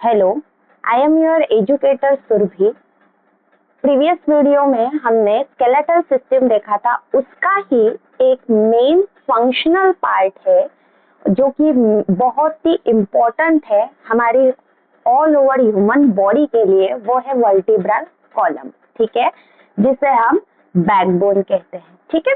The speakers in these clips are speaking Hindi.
Hello, I am your educator Surabhi. Previous video में हमने स्केलेटल सिस्टम देखा था, उसका ही एक मेन फंक्शनल पार्ट है जो कि बहुत ही इम्पोर्टेंट है हमारी ऑल ओवर ह्यूमन बॉडी के लिए, वो है वर्टिब्रल कॉलम। ठीक है, जिसे हम बैकबोन कहते हैं। ठीक है,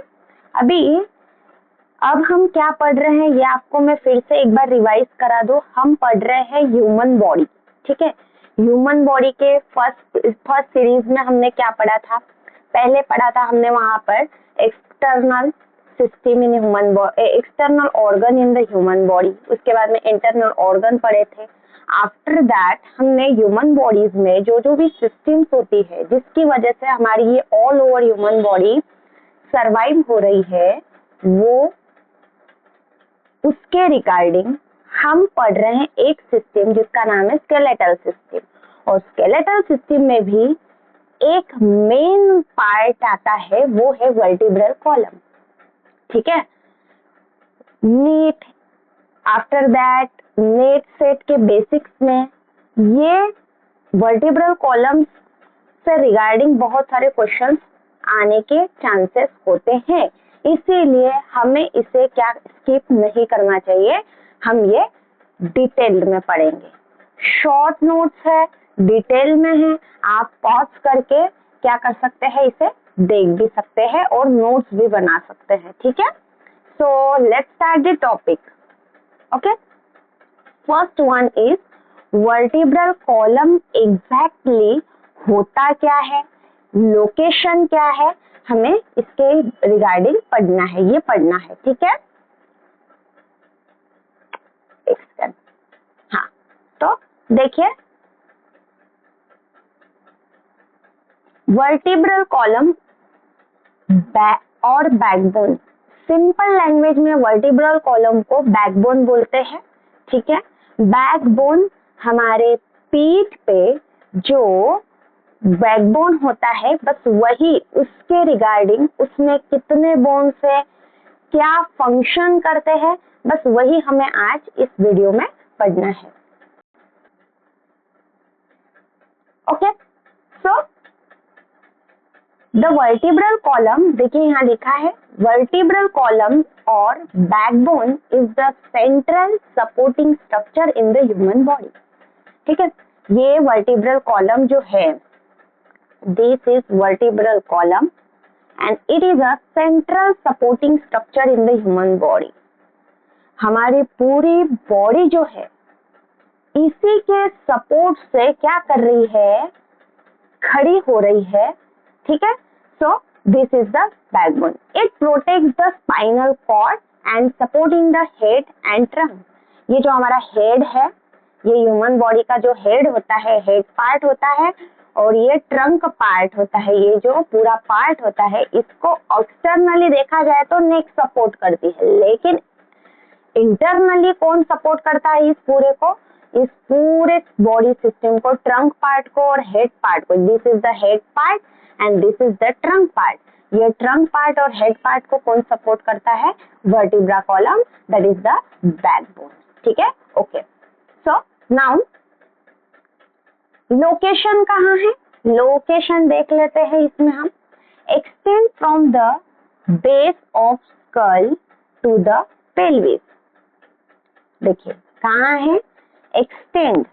अब हम क्या पढ़ रहे हैं ये आपको मैं फिर से एक बार रिवाइज करा दूं। हम पढ़ रहे हैं ह्यूमन बॉडी। ठीक है, ह्यूमन बॉडी के फर्स्ट सीरीज में हमने क्या पढ़ा था? पहले पढ़ा था हमने वहां पर external system in human body, external organ in the human body. उसके बाद में इंटरनल ऑर्गन पढ़े थे। आफ्टर दैट हमने ह्यूमन बॉडीज में जो जो भी सिस्टम्स होती है जिसकी वजह से हमारी ये all over human body survive हो रही है, वो उसके रिगार्डिंग हम पढ़ रहे हैं एक सिस्टम जिसका नाम है स्केलेटल सिस्टम। और स्केलेटल सिस्टम में भी एक मेन पार्ट आता है, वो है वर्टिब्रल कॉलम। ठीक है, NEET after that NET SET के बेसिक्स में ये वर्टिब्रल कॉलम से रिगार्डिंग बहुत सारे क्वेश्चंस आने के चांसेस होते हैं, इसीलिए हमें इसे क्या स्किप नहीं करना चाहिए, हम ये डिटेल में पढ़ेंगे। शॉर्ट नोट्स है, डिटेल में है, आप पॉज करके क्या कर सकते हैं, इसे देख भी सकते हैं और नोट्स भी बना सकते हैं। ठीक है, so let's start the topic. Okay, first one is vertebral column exactly होता क्या है, लोकेशन क्या है, हमें इसके रिगार्डिंग पढ़ना है, ये पढ़ना है। ठीक है, हाँ, तो देखिए वर्टिब्रल कॉलम और बैकबोन, सिंपल लैंग्वेज में वर्टिब्रल कॉलम को बैकबोन बोलते हैं। ठीक है, बैकबोन हमारे पीठ पे जो बैकबोन होता है, बस वही उसके रिगार्डिंग उसमें कितने बोन्स है, क्या फंक्शन करते हैं, बस वही हमें आज इस वीडियो में पढ़ना है। Okay, so the vertebral column, देखिए यहाँ लिखा है वर्टिब्रल कॉलम और backbone is the central supporting structure in the human body. ठीक है, ये वर्टिब्रल कॉलम जो है, this is vertebral column and it is a central supporting structure in the human body। हमारी पूरी बॉडी जो है इसी के सपोर्ट से क्या कर रही है, खड़ी हो रही है। ठीक है, so this is the backbone. It protects the spinal cord and supporting the head and trunk. ये जो हमारा हेड है, ये ह्यूमन बॉडी का जो हेड होता है, हेड पार्ट होता है, और ये ट्रंक पार्ट होता है, ये जो पूरा पार्ट होता है, इसको एक्सटर्नली देखा जाए तो नेक सपोर्ट करती है, लेकिन इंटरनली कौन सपोर्ट करता है इस पूरे को, इस पूरे बॉडी सिस्टम को, ट्रंक पार्ट को और हेड पार्ट को। This is the head part and this is the trunk part. ये ट्रंक पार्ट और हेड पार्ट को कौन सपोर्ट करता है, vertebra column, that is the backbone. ठीक है, ओके, सो नाउ लोकेशन कहाँ है, लोकेशन देख लेते हैं इसमें हम। Extend from the base of skull to the pelvis. देखिए कहाँ है, एक्सटेंड,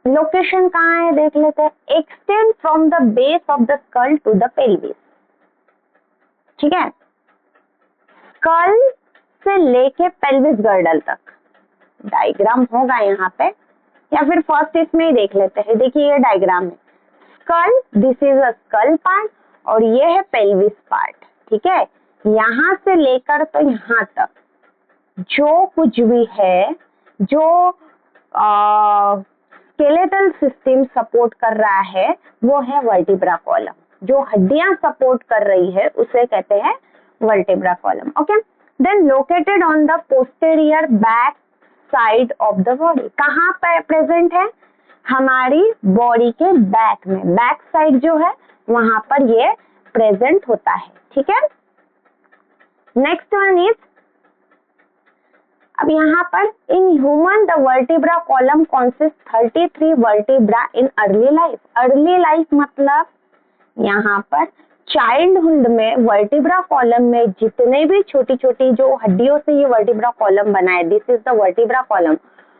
लोकेशन कहाँ है देख लेते हैं। Extend from the base of the skull to the pelvis. ठीक है, स्कल से लेके पेल्विस गर्डल तक, डायग्राम होगा यहाँ पे, या फिर फर्स्ट इसमें ही देख लेते हैं। देखिए ये डायग्राम है, skull, this is a skull part और ये है पेल्विस पार्ट। ठीक है, यहाँ से लेकर तो यहाँ तक जो कुछ भी है, जो स्केलेटल सिस्टम सपोर्ट कर रहा है, वो है वर्टिब्रा कॉलम। जो हड्डियां सपोर्ट कर रही है उसे कहते हैं vertebra column. Okay, then located on the posterior back side of the body. कहाँ पे प्रेजेंट है, हमारी बॉडी के बैक में, बैक साइड जो है वहां पर ये प्रेजेंट होता है, ठीक है। नेक्स्ट वन इज, अब यहाँ पर in human the vertebra column consist 33 vertebra in early life. Early life मतलब यहाँ पर चाइल्डहुड में वर्टिब्रा कॉलम में जितने भी छोटी छोटी जो हड्डियों से ये वर्टिब्रा कॉलम बना है, this is the vertebra column.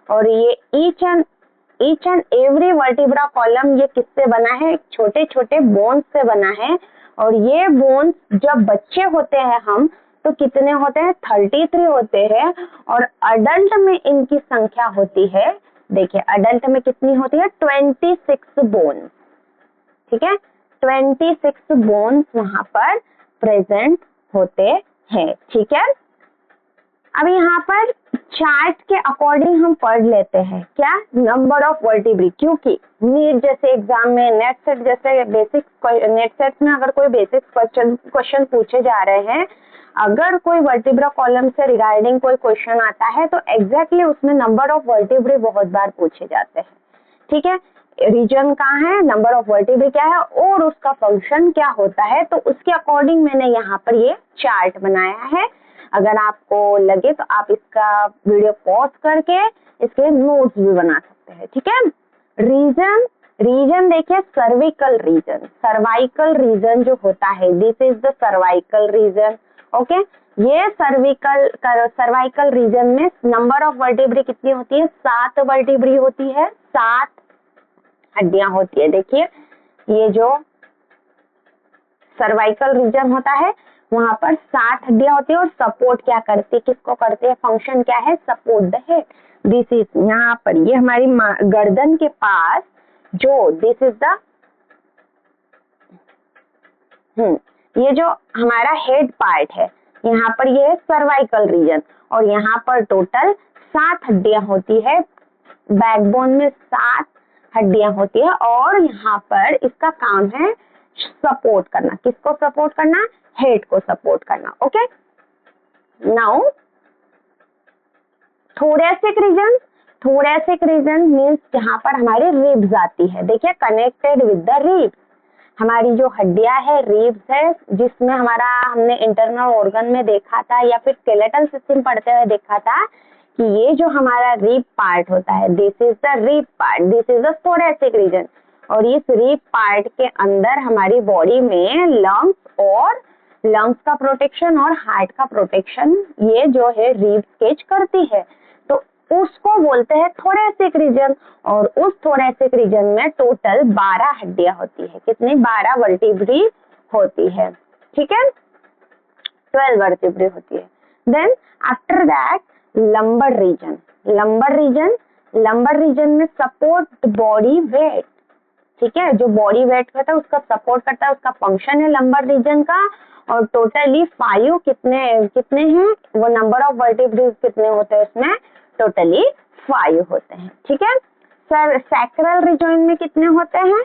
और ये each and every vertebra column ये किससे बना है, छोटे छोटे बोन्स से बना है। और ये बोन्स जब बच्चे होते हैं हम तो कितने होते हैं, 33 होते हैं। और अडल्ट में इनकी संख्या होती है, देखिए अडल्ट में कितनी होती है, 26 बोन्स, ठीक है। 26 बोन्स वहां पर प्रेजेंट होते हैं, ठीक है। अब यहाँ पर चार्ट के अकॉर्डिंग हम पढ़ लेते हैं क्या, नंबर ऑफ वर्टिब्री, क्योंकि नीट जैसे एग्जाम में, नेट सेट जैसे बेसिक, नेट सेट में अगर कोई बेसिक क्वेश्चन पूछे जा रहे हैं, अगर कोई वर्टिब्रा कॉलम से रिगार्डिंग कोई क्वेश्चन आता है तो एग्जैक्टली उसमें नंबर ऑफ वर्टिब्री बहुत बार पूछे जाते हैं, ठीक है। रीजन कहाँ है, नंबर ऑफ वर्टिब्री क्या है और उसका फंक्शन क्या होता है, तो उसके अकॉर्डिंग मैंने यहाँ पर ये चार्ट बनाया है। अगर आपको लगे तो आप इसका वीडियो पॉज करके इसके नोट्स भी बना सकते हैं, ठीक है। रीजन देखिए, सर्विकल रीजन, सर्वाइकल रीजन जो होता है, this is the cervical region, okay. ये सर्वाइकल रीजन में नंबर ऑफ वर्टिब्री कितनी होती है, 7 वर्टिब्री होती है, 7 हड्डियां होती है। देखिए ये जो सर्वाइकल रीजन होता है वहां पर 7 हड्डियां होती है। और सपोर्ट क्या करती है, किसको करती है, फंक्शन क्या है, support the head. This is, यहाँ पर ये हमारी गर्दन के पास जो, दिस इज द ये जो हमारा हेड पार्ट है, यहाँ पर ये है सर्वाइकल रीजन। और यहाँ पर टोटल 7 हड्डियां होती है, बैकबोन में 7 हड्डियां होती है। और यहाँ पर इसका काम है सपोर्ट करना, किसको सपोर्ट करना, हेड को सपोर्ट करना, okay. Now thoracic region, thoracic region means जहाँ पर हमारी रिब्स आती है, देखिए कनेक्टेड विद द रिब्स, हमारी जो हड्डियां है रिब्स है, जिसमें हमारा हमने इंटरनल ऑर्गन में देखा था या फिर स्केलेटल सिस्टम पढ़ते हुए देखा था कि ये जो हमारा रिब पार्ट होता है, this is the rib part, this is the thoracic region. और इस रिब पार्ट के अंदर हमारी बॉडी में लंग्स का प्रोटेक्शन और हार्ट का प्रोटेक्शन ये जो है रिब केज करती है, तो उसको बोलते हैं थोरेसिक रीजन। और उस थोरेसिक रीजन में टोटल 12 हड्डियां होती है, कितनी, 12 वर्टिब्री होती है, ठीक है, 12 वर्टिब्री होती है। Then after that lumbar region, lumbar region में सपोर्ट बॉडी वेट, ठीक है, जो बॉडी वेट करता है उसका सपोर्ट करता है, उसका फंक्शन है लंबर रीजन का। और टोटली 5 कितने हैं, वो नंबर ऑफ वर्टिब्री कितने होते हैं उसमें, टोटली 5 होते हैं, ठीक है। सर सैक्रल रीजन में कितने होते हैं,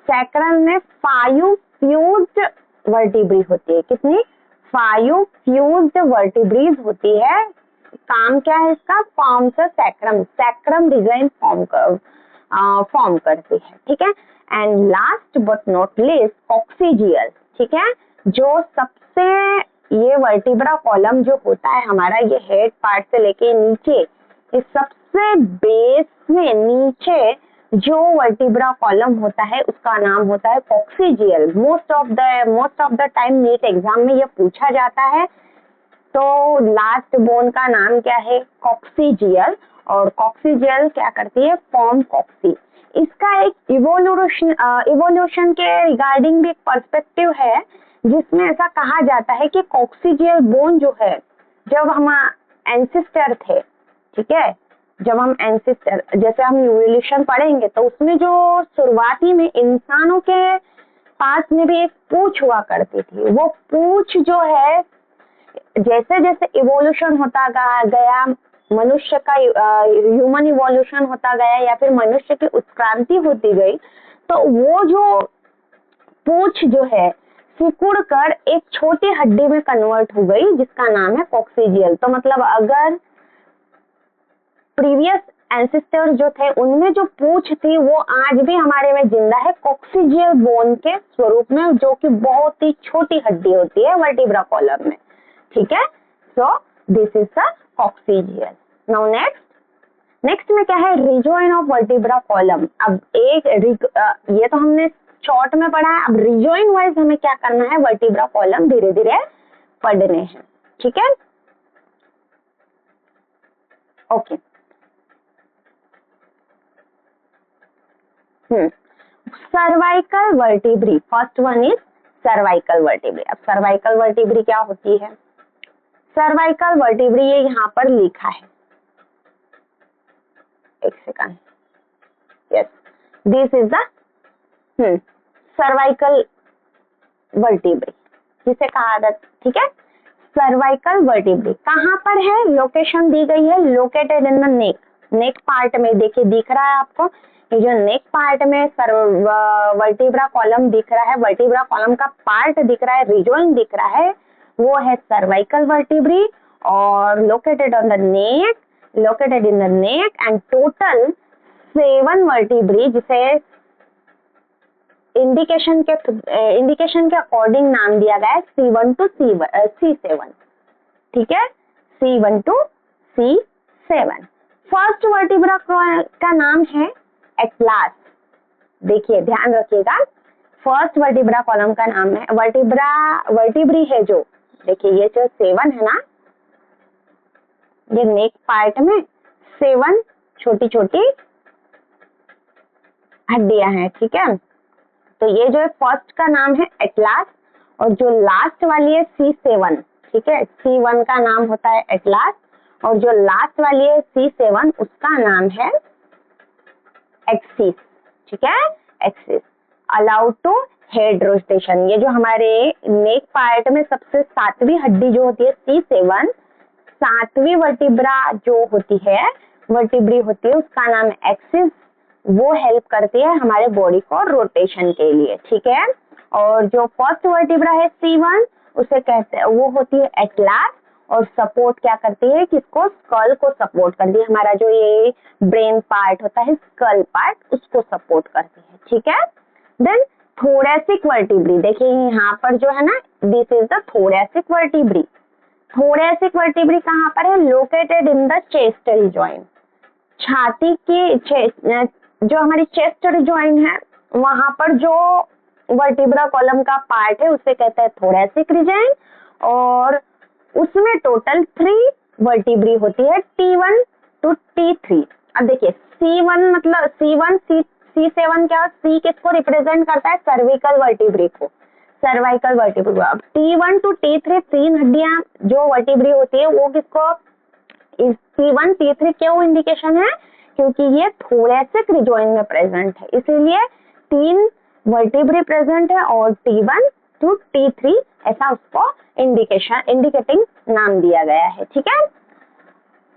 सैक्रल में 5 फ्यूज्ड वर्टिब्री होती है, कितनी, 5 फ्यूज्ड वर्टिब्रीज होती है। काम क्या है इसका, फॉर्म से सैक्रम रीजन फॉर्म करती है, ठीक है। And last but not least coccygeal, ठीक है, जो सबसे, ये वर्टिब्रा कॉलम जो होता है हमारा, ये हेड पार्ट से लेके नीचे, इस सबसे बेस में नीचे जो वर्टिब्रा कॉलम होता है उसका नाम होता है coccygeal. Most of the time NEET exam में ये पूछा जाता है। तो लास्ट बोन का नाम क्या है, कॉक्सिजियल। और कॉक्सिजियल क्या करती है, फॉर्म कॉक्सी। इसका एक इवोल्यूशन के रिगार्डिंग भी एक पर्सपेक्टिव है, जिसमें ऐसा कहा जाता है कि कॉक्सिजियल बोन जो है, जब हम एंसेस्टर थे, ठीक है, जब हम एंसेस्टर, जैसे हम इवोल्यूशन पढ़ेंगे तो उसमें जो शुरुआती में इंसानों के पास में भी एक पूंछ हुआ करती थी, वो पूंछ जो है जैसे जैसे इवोल्यूशन होता गया, मनुष्य का ह्यूमन इवोल्यूशन होता गया या फिर मनुष्य की उत्क्रांति होती गई, तो वो जो पूंछ जो है सिकुड़ कर एक छोटी हड्डी में कन्वर्ट हो गई, जिसका नाम है कॉक्सिजियल। तो मतलब अगर प्रीवियस एंसेस्टर्स जो थे उनमें जो पूंछ थी वो आज भी हमारे में जिंदा है कॉक्सिजियल बोन के स्वरूप में, जो कि बहुत ही छोटी हड्डी होती है वर्टिब्रा कॉलम में। ठीक है, so this is the coccygeal. Now next में क्या है, रिजॉइन ऑफ वर्टिब्रा कॉलम। अब ये तो हमने शॉर्ट में पढ़ा है, अब रिजॉइन वाइज हमें क्या करना है, वर्टिब्रा कॉलम धीरे धीरे पढ़ने हैं। ठीक है, okay. Cervical vertebrae, first one is cervical vertebrae. अब सर्वाइकल वर्टिब्री क्या होती है, सर्वाइकल वर्टिब्री ये यहाँ पर लिखा है, एक second, yes, this is the cervical vertebrae जिसे कहा जाता है। ठीक है, सर्वाइकल वर्टिब्री कहाँ पर है, लोकेशन दी गई है, located in the neck part में। देखिए दिख रहा है आपको, ये जो नेक पार्ट में वर्टिब्रा कॉलम दिख रहा है, वर्टिब्रा कॉलम का पार्ट दिख रहा है, रिजॉइन दिख रहा है, वो है सर्वाइकल वर्टिब्री और located in the neck and total 7 vertebrae, जिसे इंडिकेशन के अकॉर्डिंग नाम दिया गया है C1 to C7। ठीक है, C1 to C7। First vertebra का नाम है एटलास। देखिए ध्यान रखिएगा, फर्स्ट वर्टिब्रा कॉलम का नाम है वर्टिब्री है जो, देखिए ये जो 7 है ना, ये नेक पार्ट में 7 छोटी छोटी हड्डियां हैं। ठीक है, तो ये जो है फर्स्ट का नाम है एटलास और जो लास्ट वाली है C7। ठीक है, C1 का नाम होता है एटलास और जो लास्ट वाली है C7 उसका नाम है एक्सिस। ठीक है, axis. Allowed to head rotation, ये जो हमारे नेक पार्ट में सबसे 7वीं हड्डी जो होती है C7, 7वीं वर्टिब्रा जो होती है, वर्टिब्री होती है, उसका नाम है एक्सिस। वो हेल्प करती है हमारे बॉडी को रोटेशन के लिए। ठीक है, और जो फर्स्ट वर्टिब्रा है C1 उसे कहते हैं, वो होती है एटलास और सपोर्ट क्या करती है, किसको, स्कल को सपोर्ट करती है, हमारा जो ये ब्रेन पार्ट होता है, स्कल पार्ट, उसको सपोर्ट करती है। ठीक है, देन थोरेसिक वर्टिब्री, देखिए यहाँ पर जो है ना, this is the thoracic vertebrae. Thoracic vertebrae कहाँ पर है, located in the chest rejoin. छाती की जो हमारी चेस्ट रिजॉइन है, वहां पर जो वर्टिब्रा कॉलम का पार्ट है उसे कहते हैं थोरेसिक रिजॉइन और उसमें टोटल 3 वर्टिब्री होती है, T1 to T3। अब देखिए C1 मतलब C1 C7 क्या, C किसको रिप्रेजेंट करता है, सर्विकल वर्टिब्री को, सर्वाइकल वर्टिब्री। अब T1 to T3 3 हड्डियां जो वर्टिब्री होती है वो किसको, T1 T3 क्यों इंडिकेशन है, क्योंकि ये थोरेसिक रिजॉइन में प्रेजेंट है, इसीलिए 3 वर्टिब्री प्रेजेंट है और T1 to T3 ऐसा उसको इंडिकेटिंग नाम दिया गया है। ठीक है,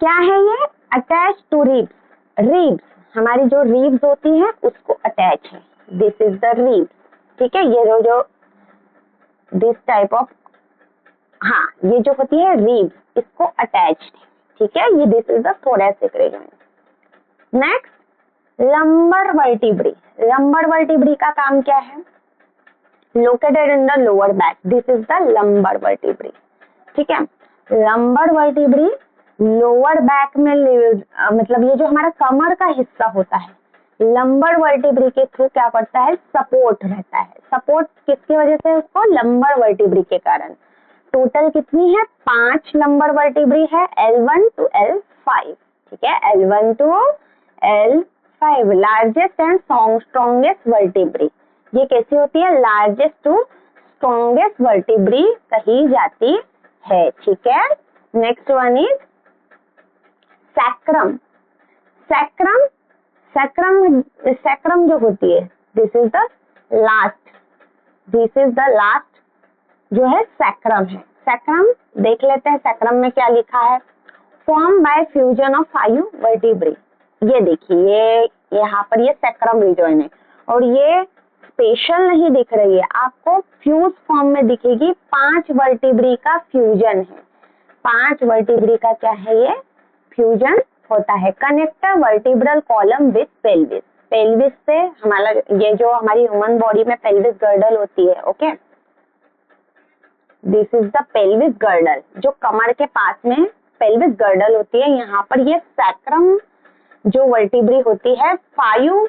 क्या है ये, अटैच टू रिब्स, हमारी जो रिब्स होती है उसको अटैच है, दिस इज द रिब्स। ठीक है, ये जो दिस टाइप ऑफ, हाँ ये जो होती है रिब्स, इसको अटैच्ड है। ठीक है, ये this is the thoracic rejoin. Next lumbar vertebrae, lumbar vertebrae का काम क्या है, located in the lower back, this is the lumbar vertebrae. ठीक है, लंबर वर्टिब्री लोअर बैक में मतलब ये जो हमारा कमर का हिस्सा होता है, लंबर वर्टिब्री के थ्रू क्या करता है, सपोर्ट रहता है। सपोर्ट किसकी वजह से, उसको लंबर वर्टिब्री के कारण। टोटल कितनी है, 5 लंबर वर्टिब्री है, L1 to L5। ठीक है, L1 to L5, largest and strongest vertebrae. ये कैसी होती है, लार्जेस्ट टू स्ट्रॉन्गेस्ट वर्टिब्री कही जाती है। ठीक है, next one is sacrum. Sacrum जो होती है, दिस इज द लास्ट जो है सैक्रम है। सैक्रम देख लेते हैं, सैक्रम में क्या लिखा है, form by fusion of 5 vertebrae. ये देखिए, ये यहाँ पर ये सैक्रम रिजॉइन है और ये स्पेशल नहीं दिख रही है आपको, फ्यूज फॉर्म में दिखेगी, 5 वर्टिब्री का फ्यूजन है। 5 वर्टिब्री का क्या है, ये फ्यूजन होता है connect vertebral column with pelvis. Pelvis से हमारा ये जो हमारी ह्यूमन बॉडी में पेल्विस गर्डल होती है, okay, this is the pelvis girdle, जो कमर के पास में पेल्विस गर्डल होती है। यहाँ पर ये सैक्रम जो वर्टिब्री होती है फाइव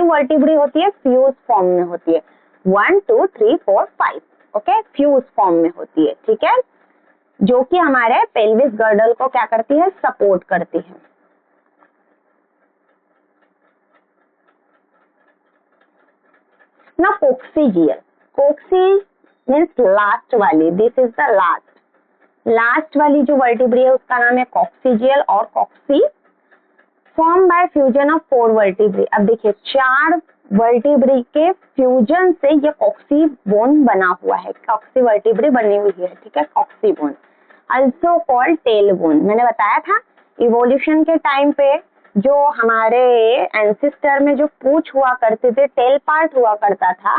वर्टिब्री होती है, फ्यूज फॉर्म में होती है, 1 2 3 4 5, ओके, फ्यूज फॉर्म में होती है, ठीक है, जो कि हमारे पेल्विस गर्डल को क्या करती है, सपोर्ट करती है। ना कोक्सीजियल, कोक्सी मीन्स लास्ट वाली, दिस इज द लास्ट वाली जो वर्टिब्री है उसका नाम है कॉक्सीजियल और coccyx form by fusion of 4 vertebrae. अब देखिए 4 वर्टिब्री के फ्यूजन से ये कॉक्सी बोन बना हुआ है, कॉक्सी वर्टिब्री बनी हुई है, ठीक है, coccyx bone also called tail bone. मैंने बताया था इवोल्यूशन के टाइम पे जो हमारे एंसेस्टर में जो पूंछ हुआ करते थे, टेल पार्ट हुआ करता था,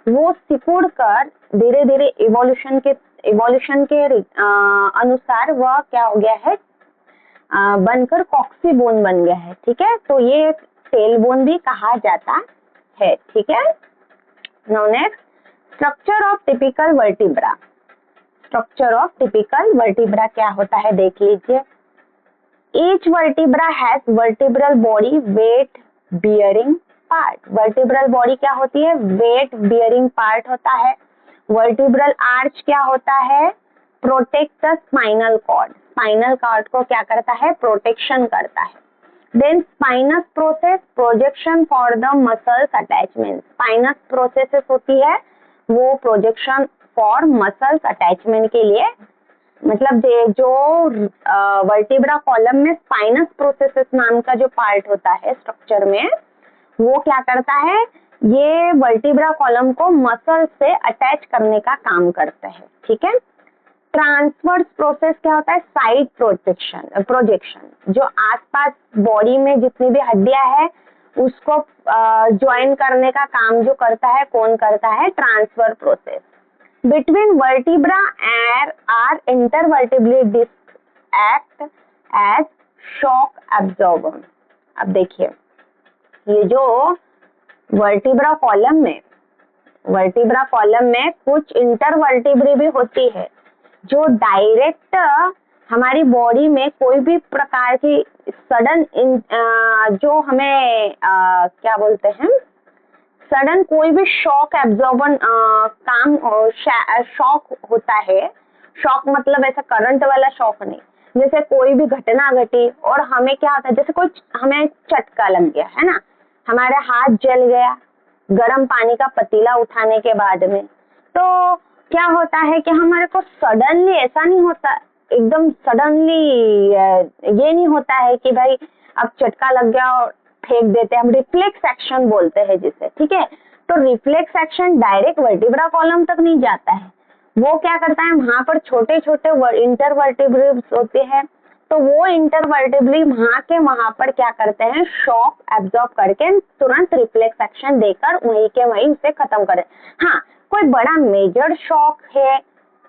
वो सिकुड़ कर धीरे धीरे इवोल्यूशन के अनुसार वह क्या हो गया है, बनकर कॉक्सी बोन बन गया है, ठीक है, तो ये टेल बोन भी कहा जाता है, ठीक है। Now next, structure of typical vertebra. Structure of typical vertebra क्या होता है देख लीजिए। Each vertebra has vertebral body weight bearing part. Vertebral body क्या होती है, वेट बियरिंग पार्ट होता है। वर्टिब्रल आर्च क्या होता है, protect the spinal cord, spinal cord को क्या करता है, प्रोटेक्शन करता है। Then spinous process, projection for the muscles attachment. Spinous processes होती है वो प्रोजेक्शन फॉर मसल्स अटैचमेंट के लिए, मतलब जो वर्टिब्रा कॉलम में स्पाइनस प्रोसेसेस नाम का जो पार्ट होता है स्ट्रक्चर में, वो क्या करता है, ये वर्टिब्रा कॉलम को मसल से अटैच करने का काम करता है, ठीक है। ट्रांसवर्स प्रोसेस क्या होता है, साइड प्रोजेक्शन, जो आसपास बॉडी में जितनी भी हड्डियां है उसको ज्वाइन करने का काम जो करता है, कौन करता है, transfer process. Between vertebra are intervertebral disc act as shock absorber. अब देखिए ये जो वर्टिब्रा कॉलम में कुछ इंटरवर्टिब्री भी होती है जो डायरेक्ट हमारी बॉडी में कोई भी प्रकार की सडन जो हमें क्या बोलते हैं, सडन कोई भी शॉक एब्जॉर्बन काम शॉक होता है। शॉक मतलब ऐसा करंट वाला शॉक नहीं, जैसे कोई भी घटना घटी और हमें क्या होता है, जैसे कोई हमें झटका लग गया है ना, हमारा हाथ जल गया गर्म पानी का पतीला उठाने के बाद में, तो क्या होता है कि हमारे को सडनली ऐसा नहीं होता, एकदम सडनली ये नहीं होता है कि भाई अब झटका लग गया और फेंक देते हैं, हम रिफ्लेक्स एक्शन बोलते हैं जिसे, ठीक है। तो reflex action direct vertebra column तक नहीं जाता है, वो क्या करता है, वहां पर छोटे छोटे इंटरवर्टिब्रल्स होते हैं, तो वो इंटरवर्टिब्रली वहां पर क्या करते हैं, शॉक एब्जॉर्ब करके तुरंत रिफ्लेक्स एक्शन देकर वहीं के वहीं उसे खत्म करें। हाँ, कोई बड़ा मेजर शॉक है,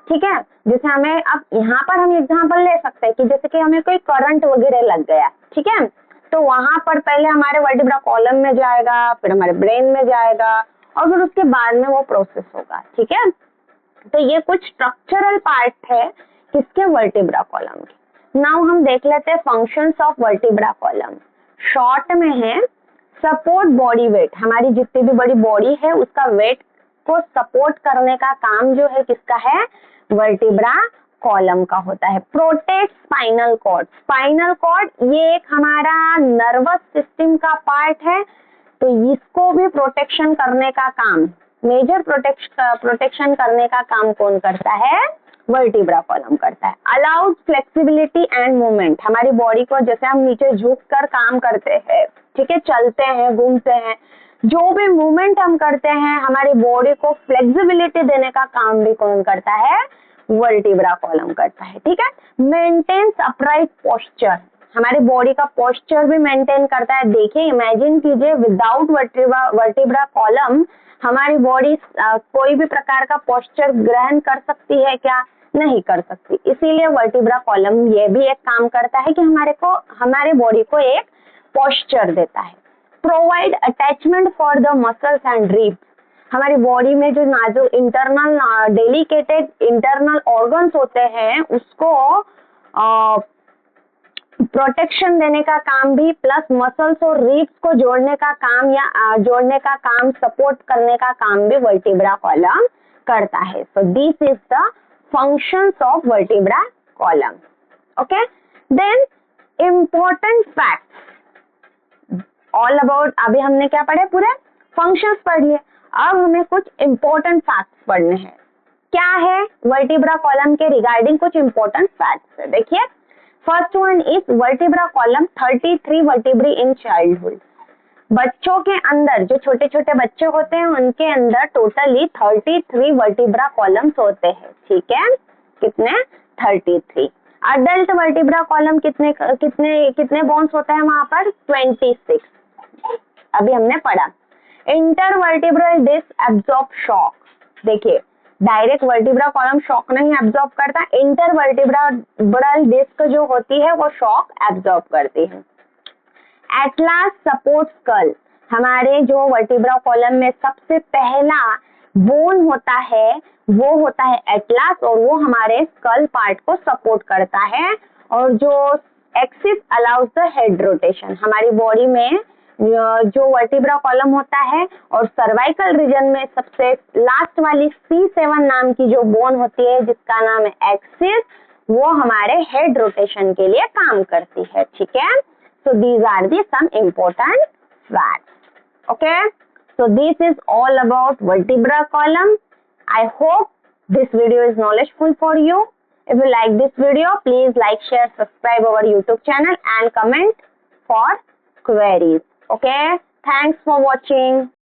ठीक है, जैसे हमें अब यहाँ पर हम एग्जांपल ले सकते हैं कि जैसे कि हमें कोई करंट वगैरह लग गया, ठीक है, तो वहां पर पहले हमारे वर्टिब्रा कॉलम में जाएगा, फिर हमारे ब्रेन में जाएगा और फिर उसके बाद में वो प्रोसेस होगा, ठीक है। तो ये कुछ स्ट्रक्चरल पार्ट है किसके, वर्टिब्रा कॉलम के। नाउ हम देख लेते हैं functions of vertebra column. Short में है सपोर्ट बॉडी वेट, हमारी जितनी भी बड़ी बॉडी है उसका वेट को सपोर्ट करने का काम जो है किसका है, वर्टिब्रा कॉलम का होता है। Protect spinal cord, spinal cord ये एक हमारा नर्वस सिस्टम का पार्ट है, तो इसको भी प्रोटेक्शन करने का काम, मेजर प्रोटेक्शन करने का काम कौन करता है, वर्टिब्रा कॉलम करता है। अलाउड फ्लेक्सिबिलिटी एंड मूवमेंट, हमारी बॉडी को जैसे हम नीचे झुक कर काम करते हैं, ठीक है, चलते हैं, घूमते हैं, जो भी मूवमेंट हम करते हैं हमारी बॉडी को फ्लेक्सिबिलिटी देने का काम भी कौन करता है, वर्टिब्रा कॉलम करता है, ठीक है। मेंटेन्स अपराइट पोस्चर, हमारी बॉडी का पोस्चर भी मेंटेन करता है। देखिए इमेजिन कीजिए विदाउट वर्टिब्रा कॉलम हमारी बॉडी कोई भी प्रकार का पोस्चर ग्रहण कर सकती है क्या, नहीं कर सकती। इसीलिए वर्टिब्रा कॉलम ये भी एक काम करता है कि हमारे बॉडी को एक पोस्चर देता है। Provide attachment for the muscles and ribs, हमारी बॉडी में जो नाजुक इंटरनल डेलिकेटेड इंटरनल ऑर्गन्स होते हैं उसको प्रोटेक्शन देने का काम भी, प्लस मसल्स और रिब्स को जोड़ने का काम या जोड़ने का काम, सपोर्ट करने का काम भी वर्टिब्रा कॉलम करता है। So this is the functions of vertebra column. Okay, then important facts all about, अभी हमने क्या पढ़े, पूरे फंक्शंस पढ़ लिए। अब हमें कुछ इम्पोर्टेंट फैक्ट्स पढ़ने हैं। क्या है वर्टिब्रा कॉलम के रिगार्डिंग कुछ इम्पोर्टेंट फैक्ट्स है, देखिए। First one is vertebra column 33 vertebrae in childhood. बच्चों के अंदर, जो छोटे छोटे बच्चे होते हैं उनके अंदर टोटली 33 वर्टिब्रा कॉलम्स होते हैं, ठीक है। कितने? 33। अडल्ट वर्टिब्रा कॉलम कितने कितने कितने बोन्स होते हैं वहां पर? 26, अभी हमने पढ़ा। इंटरवर्टिब्रल डिस्क एब्जॉर्ब शॉक, देखिए डायरेक्ट वर्टिब्रा कॉलम शॉक नहीं एब्जॉर्ब करता, इंटरवर्टिब्रल डिस्क जो होती है वो शॉक एब्जॉर्ब करती है। एटलास सपोर्ट स्कल, हमारे जो वर्टिब्रा कॉलम में सबसे पहला बोन होता है वो होता है एटलास, और वो हमारे स्कल पार्ट को सपोर्ट करता है। और जो axis allows the head rotation, हमारी बॉडी में जो वर्टिब्रा कॉलम होता है और सर्वाइकल रीजन में सबसे लास्ट वाली C7 नाम की जो बोन होती है जिसका नाम है एक्सिस, वो हमारे हेड रोटेशन के लिए काम करती है, ठीक है। So these are the some important facts. Okay, so this is all about vertebra column. I hope this video is knowledgeful for you. If you like this video, please like, share, subscribe our YouTube channel and comment for queries. Okay, thanks for watching.